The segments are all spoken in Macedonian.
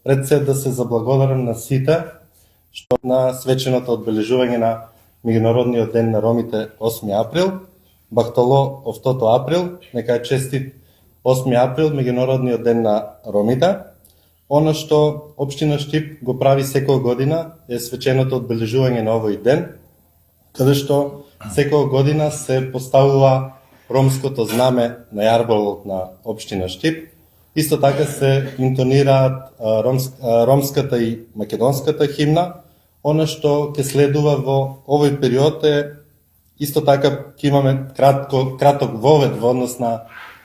Пред се да се заблагодарам на сите што на свеченото одбележување на Меѓународниот ден на ромите 8 април, Бахтало овтото април, нека е честит 8 април, Меѓународниот ден на ромите. Оно што општина Штип го прави секоја година е свеченото одбележување на овој ден, каде што секоја година се поставува ромското знаме на јарболот на општина Штип. Исто така се интонираат ромската и македонската химна. Оно што ќе следува во овој период е исто така ќе имаме краток вовед во однос на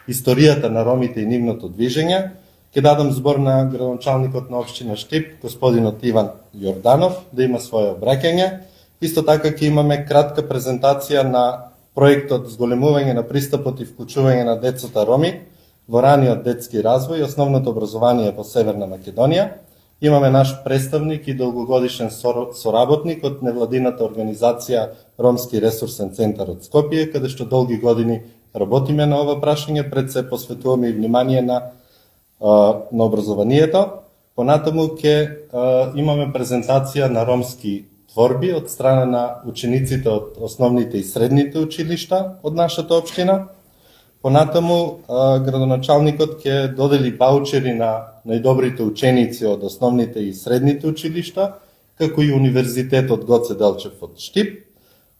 историјата на ромите и нивното движење. Ќе дадам збор на градоначалникот на општина Штип, господинот Иван Јорданов, да има своје обраќање. Исто така ќе имаме кратка презентација на проектот зголемување на пристапот и вклучување на децата роми во раниот детски развој и основното образование во Северна Македонија. Имаме наш представник и долгогодишен соработник од невладината организација Ромски ресурсен центар од Скопје, каде што долги години работиме на ова прашање, пред се посветуваме и внимание на образованието. Понатаму ќе имаме презентација на ромски творби од страна на учениците од основните и средните училишта од нашата општина. Понатаму, градоначалникот ќе додели баучери на најдобрите ученици од основните и средните училишта, како и Универзитетот Гоце Делчев од Штип.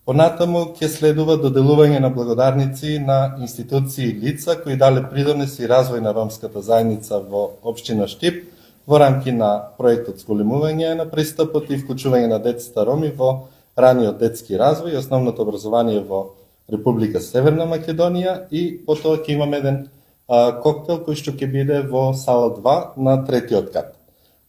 Понатаму ќе следува доделување на благодарници на институции и лица кои дале придонес и развој на ромската заедница во општина Штип во рамки на проектот зголемување на пристапот и вклучување на децата роми во раниот детски развој и основното образование во Република Северна Македонија, и потоа ќе имаме еден коктел кој што ќе биде во сала 2 на третиот кат.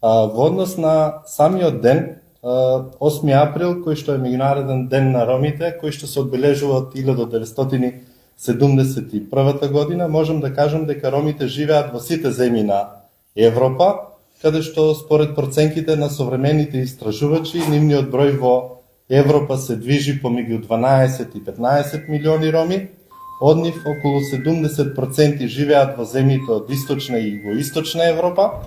Во однос на самиот ден, 8 април, кој што е Меѓународен ден на ромите, кој што се одбележува од 1971 година, можам да кажам дека ромите живеат во сите земји на Европа, каде што според проценките на современите истражувачи, нивниот број во Европа се движи помеѓу 12 и 15 милиони роми, од нив околу 70% живеат во земјите од источна и југоисточна Европа.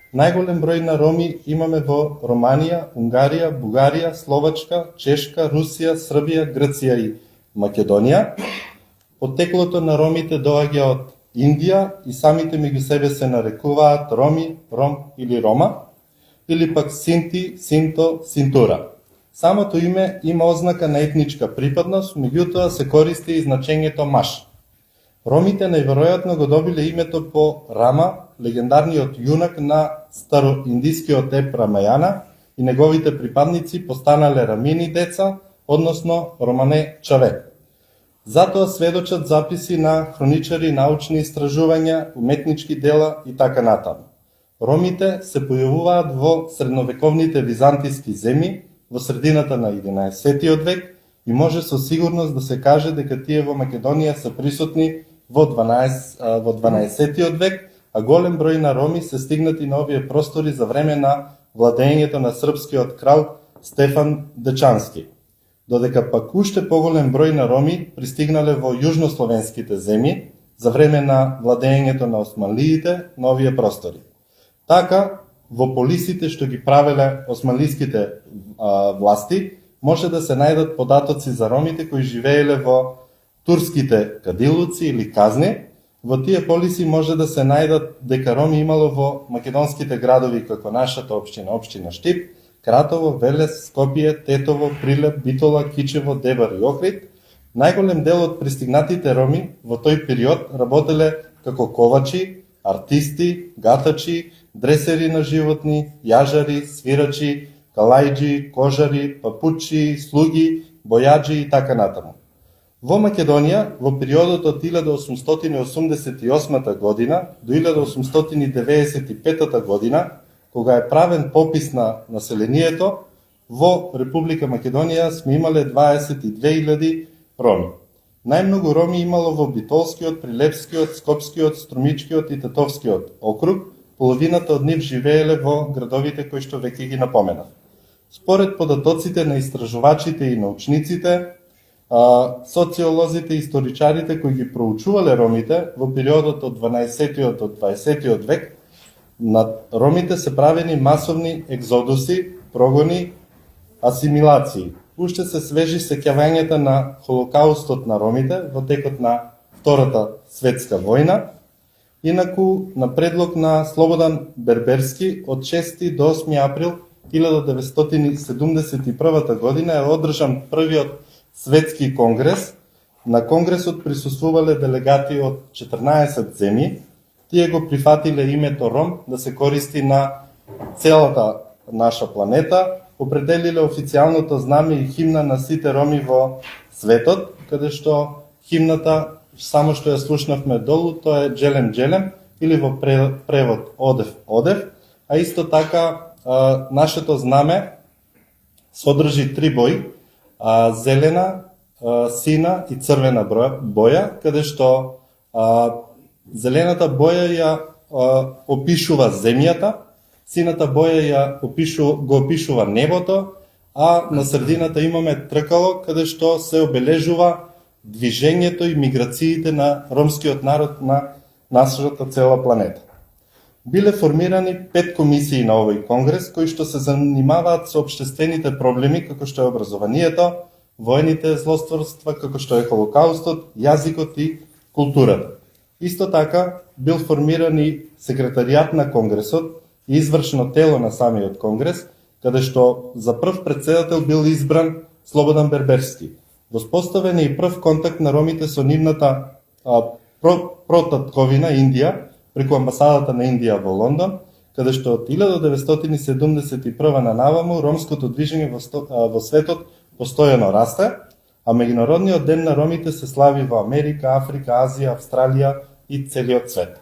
Најголем број на роми имаме во Романија, Унгарија, Бугарија, Словачка, Чешка, Русија, Србија, Грција и Македонија. Потеклото на ромите доаѓа од Индија и самите меѓу себе се нарекуваат роми, ром или рома, или пак синти, синто, синтура. Самото име има ознака на етничка припадност, меѓутоа се користи и значењето маш. Ромите најверојатно го добиле името по Рама, легендарниот јунак на староиндискиот еп Рамајана, и неговите припадници постанале рамини деца, односно романе чаве. Затоа сведочат записи на хроничари, научни истражувања, уметнички дела и така натаму. Ромите се појавуваат во средновековните византиски земји во средината на 11 век и може со сигурност да се каже дека тие во Македонија се присутни во 12 век, а голем број на роми се стигнати на овие простори за време на владењето на српскиот крал Стефан Дечански. Додека пак уште поголем број на роми пристигнале во јужнословенските земји за време на владењето на османлиите на овие простори. Така, во полисите што ги правеле османлиските власти, може да се најдат податоци за ромите кои живееле во турските кадилуци или казни. Во тие полиси може да се најдат дека роми имало во македонските градови како нашата општина, општина Штип, Кратово, Велес, Скопје, Тетово, Прилеп, Битола, Кичево, Дебар и Охрид. Најголем дел од пристигнатите роми во тој период работеле како ковачи, артисти, гатачи, дресери на животни, јажари, свирачи, калајџи, кожари, папучи, слуги, бојаџи и така натаму. Во Македонија, во периодот од 1888 година до 1895 година, кога е правен попис на населението, во Република Македонија сме имале 22.000 роми. Најмногу роми имало во Битолскиот, Прилепскиот, Скопскиот, Струмичкиот и Тетовскиот округ, половината од нив живееле во градовите кои што веќе ги напоменав. Според податоците на истражувачите и научниците, социолозите и историчарите кои ги проучувале ромите во периодот од 12 до 20 век, над ромите се правени масовни екзодуси, прогони, асимилации. Уште се свежи сеќавањата на Холокаустот на ромите во текот на Втората светска војна. Инаку, на предлог на Слободан Берберски, од 6 до 8 април 1971 година е одржан првиот светски конгрес. На конгресот присуствувале делегати од 14 земји. Тие го прифатиле името Ром да се користи на целата наша планета, определиле официјалното знаме и химна на сите роми во светот, каде што химната, само што ја слушнавме долу, тоа е Джелем Джелем, или во превод Одев Одев, а исто така нашето знаме содржи 3 бои, зелена, сина и црвена боја, каде што зелената боја ја опишува земјата, сината боја го опишува небото, а на средината имаме тркало каде што се обележува движењето и миграциите на ромскиот народ на нашата цела планета. Биле формирани 5 комисии на овој конгрес кои што се занимаваат со општествените проблеми како што е образованието, војните злостворства како што е Холокаустот, јазикот и културата. Исто така бил формиран и секретаријат на конгресот и извршно тело на самиот конгрес, каде што за прв председател бил избран Слободан Берберски. Воспоставен е и прв контакт на ромите со нивната протатковина Индија преку амбасадата на Индија во Лондон, каде што од 1971 на наваму ромското движење во светот постојано расте, а меѓународниот ден на ромите се слави во Америка, Африка, Азија, Австралија и целиот свет.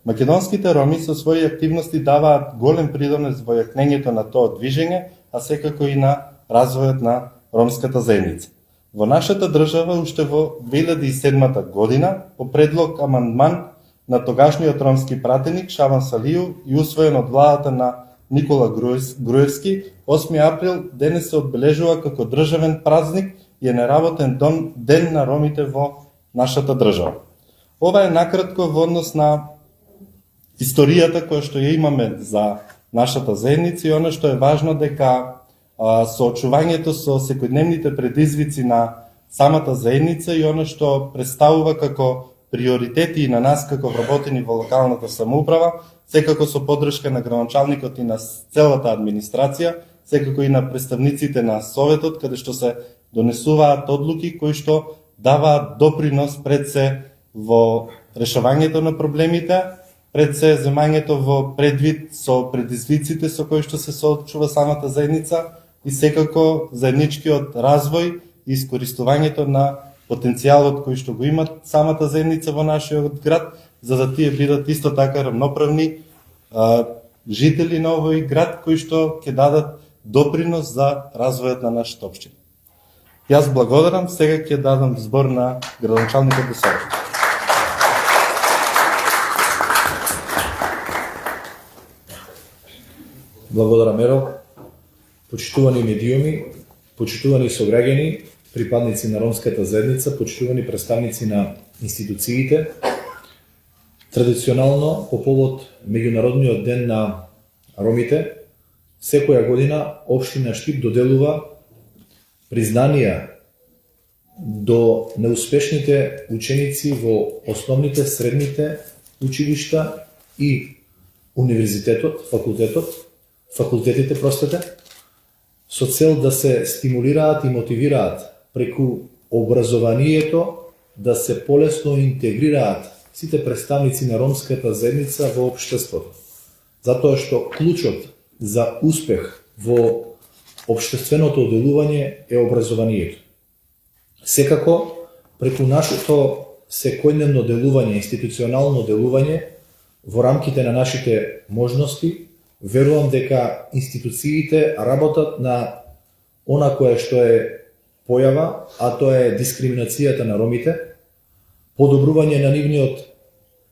Македонските роми со своји активности даваат голем придонес во јакнењето на тоа движење, а секако и на развојот на ромската заедница. Во нашата држава уште во 2007 година, по предлог амандман на тогашниот ромски пратеник Шабан Салију и усвоен од владата на Никола Груевски, 8 април денес се одбележува како државен празник и е неработен ден на ромите во нашата држава. Ова е накратко во однос на историјата која што ја имаме за нашата заедница и оно што е важно дека соочувањето со секојдневните предизвици на самата заедница и оно што представува како приоритети на нас како вработени во локалната самоуправа, секако со поддршка на градоначалникот и на целата администрација, секако и на представниците на Советот, каде што се донесуваат одлуки кои што даваат допринос пред се во решавањето на проблемите, пред се земањето во предвид со предизвиците со кои што се соочува самата заедница и секако заедничкиот развој и искористувањето на потенцијалот кој што го имат самата заедница во нашиот град, за да тие бидат исто така рамноправни жители на овој град кои што ќе дадат допринос за развојот на нашата општина. Јас благодарам, сега ќе дадам збор на градоначалникот Досаров. Благодарам, Меро. Почитувани медиуми, почитувани сограѓани, припадници на ромската заедница, почитувани представници на институциите. Традиционално, по повод Меѓународниот ден на ромите, секоја година општина Штип доделува признанија до неуспешните ученици во основните, средните училишта и универзитетот, факултетите, со цел да се стимулираат и мотивираат преку образованието да се полесно интегрираат сите представници на ромската заедница во општеството. Затоа што клучот за успех во општественото делување е образованието. Секако, преку нашето секојдневно делување, институционално делување, во рамките на нашите можности, верувам дека институциите работат на она кое што е појава, а тоа е дискриминацијата на ромите, подобрување на нивниот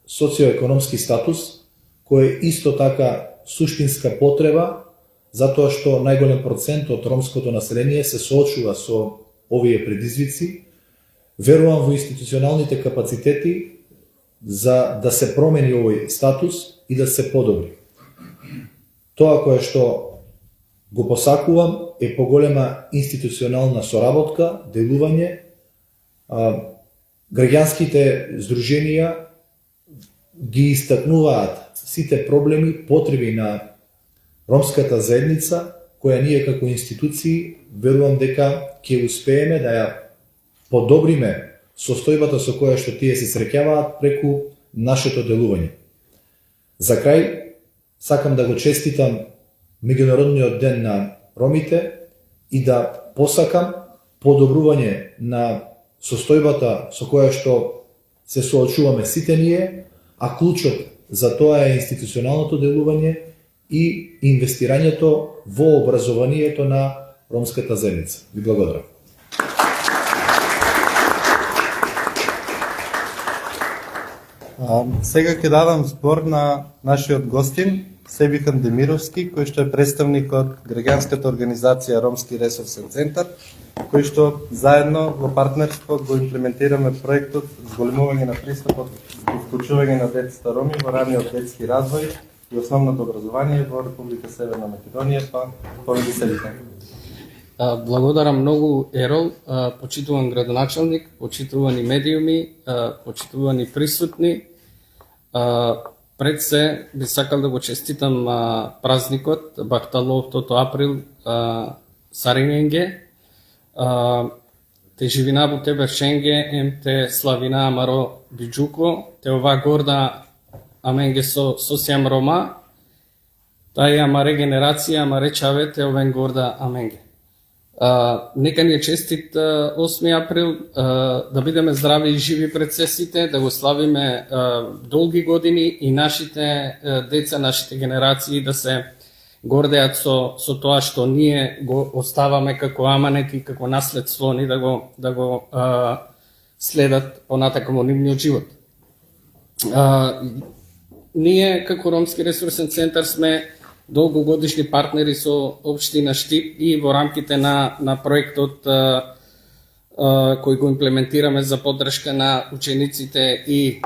социоекономски статус, кој е исто така суштинска потреба, затоа што најголем процент од ромското население се соочува со овие предизвици. Верувам во институционалните капацитети за да се промени овој статус и да се подобри. Тоа кое што го посакувам е поголема институционална соработка, делување. Граѓанските здруженија ги истакнуваат сите проблеми, потреби на ромската заедница, која ние како институции верувам дека ќе успееме да ја подобриме состојбата со која што тие се среќаваат преку нашето делување. За крај, сакам да го честитам Меѓународниот ден на ромите и да посакам подобрување на состојбата со која што се соочуваме сите ние, а клучот за тоа е институционалното делување и инвестирањето во образованието на ромската заедница. Ви благодарам. Сега ќе дадам збор на нашиот гостин, Себихан Демировски, кој што е представник од граѓанската организација Ромски ресурсен центар, кој што заедно во партнерство го имплементираме проектот зголемување на пристапот и вклучување на децата роми во раниот детски развој и основното образование во Република Северна Македонија, па повеќе Себихан. Благодарам многу, Ерол, почитуван градоначалник, почитувани медиуми, почитувани присутни. Пред се би сакал да го честитам празникот, Бахталов тото април, Сариненге, те живина бу тебе Шенге, ем те славина Амаро Биджуко, те ова горда аменге со сиам Рома, тај амаре генерација, амаре чаве, те овен горда аменге. Нека ни е честит 8 април, да бидеме здрави и живи пред се сите, да го славиме долги години и нашите деца, нашите генерации да се гордеат со тоа што ние го оставаме како аманет и како наследство ни да го следат понатака во нивниот живот. Ние како Ромски ресурсен центар сме долгогодишни партнери со општина Штип и во рамките на проектот кој го имплементираме за поддршка на учениците и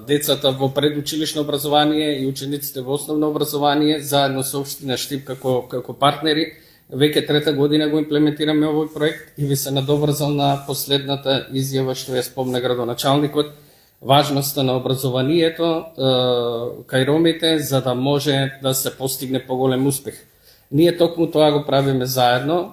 децата во предучилишно образование и учениците во основно образование, заедно со општина Штип како партнери. Веќе трета година го имплементираме овој проект и ви се надоврзал на последната изјава што ја спомна градоначалникот, важноста на образованието кај ромите за да може да се постигне поголем успех. Ние токму тоа го правиме заедно.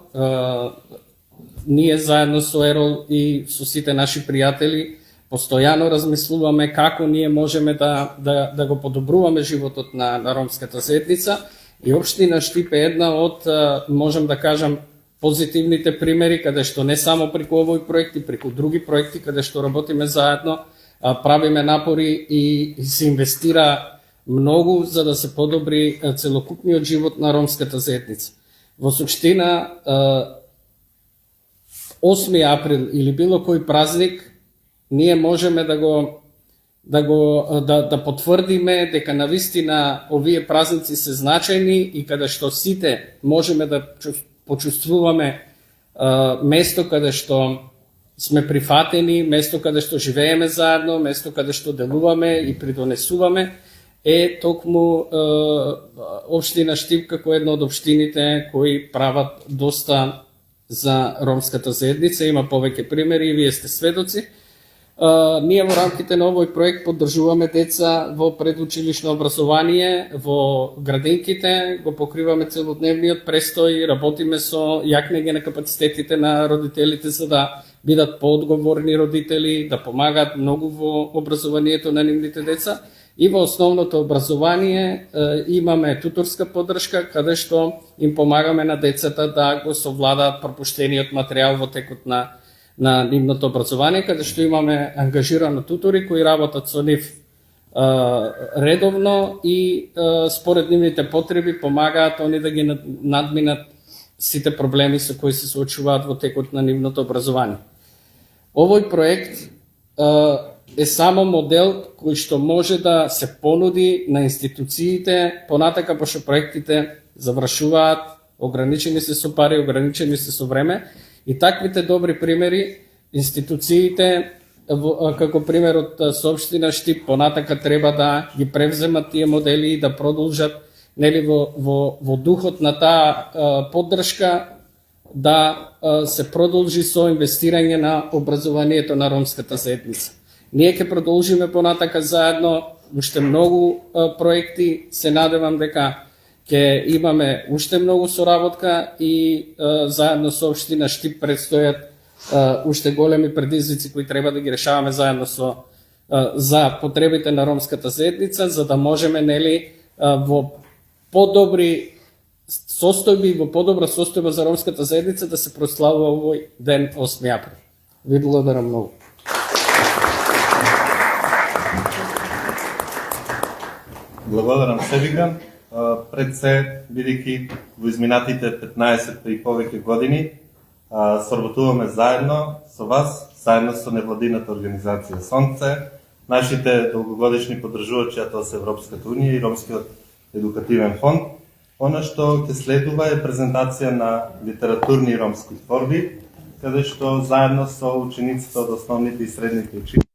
Ние заедно со Ерол и со сите наши пријатели постојано размислуваме како ние можеме да го подобруваме животот на ромската заедница и општина Штип е една од, можам да кажам, позитивните примери каде што не само преку овој проект и преку други проекти каде што работиме заедно, правиме напори и се инвестира многу за да се подобри целокупниот живот на ромската заедница. Во суштина 8 април или било кој празник ние можеме да потврдиме дека навистина овие празници се значајни и каде што сите можеме да почувствуваме место каде што сме прифатени, место каде што живееме заедно, место каде што делуваме и придонесуваме, е токму општина Штип како една од општините кои прават доста за ромската заедница. Има повеќе примери и вие сте сведоци. Ние во рамките на овој проект поддржуваме деца во предучилишно образование, во градинките, го покриваме целодневниот престој, работиме со јакнење на капацитетите на родителите за да бидат поодговорни родители, да помагаат многу во образованието на нивните деца. И во основното образование имаме туторска поддршка, каде што им помагаме на децата да го совладаат пропуштениот материјал во текот на нивното образование, каде што имаме ангажирано тутори кои работат со нив редовно и според нивните потреби помагаат они да ги надминат сите проблеми со кои се соочуваат во текот на нивното образование. Овој проект е само модел кој што може да се понуди на институциите понатака, пошто проектите завршуваат, ограничени се со пари, ограничени се со време, и таквите добри примери институциите, како примерот со општина Штип, понатака треба да ги превземат тие модели и да продолжат нели во духот на таа поддршка да се продолжи со инвестирање на образованието на ромската заедница. Ние ќе продолжиме понатака заедно, уште многу проекти, се надевам дека ќе имаме уште многу соработка и заедно со општина Штип предстојат уште големи предизвици кои треба да ги решаваме заедно за потребите на ромската заедница, за да можеме нели во подобри состојби, во подобра состојба за ромската заедница да се прославува овој ден 8 април. Ви благодарам многу. Благодарам се, Викан. Пред се, бидејќи во изминатите 15 и повеќе години соработуваме заедно со вас, заедно со невладината организација Сонце, нашите долгогодишни поддржувачи, а тоа се Европската унија и Ромскиот едукативен фонд. Она што ќе следува е презентација на литературни ромски творби, каде што заедно со учениците од основните и средните училишта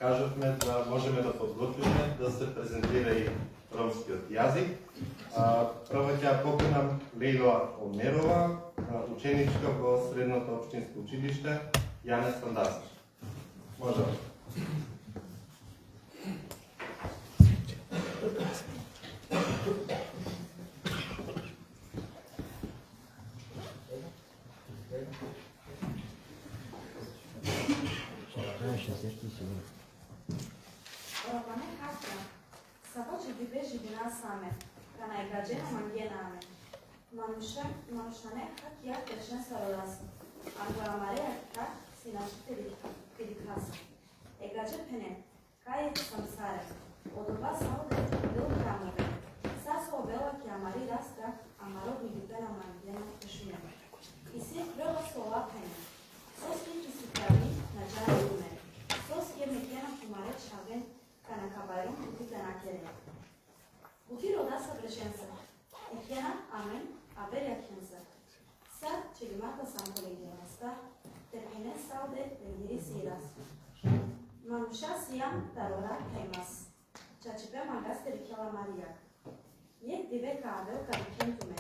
кажавме да можеме да подготвиме да се презентира и ромскиот јазик. Прво ќе ја поканам Лејла Омерова, ученичка во Средното општинско училиште Јане Стандарски. Може. Романе хатра, сабаче ги бежи бина саме, кана е гаджена мангенаме. Манушане хак ја течен сародаса, анга амаре хак си начите видикаса. Е гадже пене, кај е самсаре, одоба сауде бил крамове. Сасо обела ки амари раста, амаро видипена мангена пешуне. И си крила со лапене, соски ки си прави на джаре уме. Соски е мекена кумаре чавен, кана кабайрон кутите на кере. Утиро да са брешенса. Ехена, амен, аберја кенса. Са, че ги мата сам колегијаста, терпине сауде вегири сирас. Мануша сијам тарора каймас. Чачипе мангастери кела Марија. Јек дивека абел кади кентуме.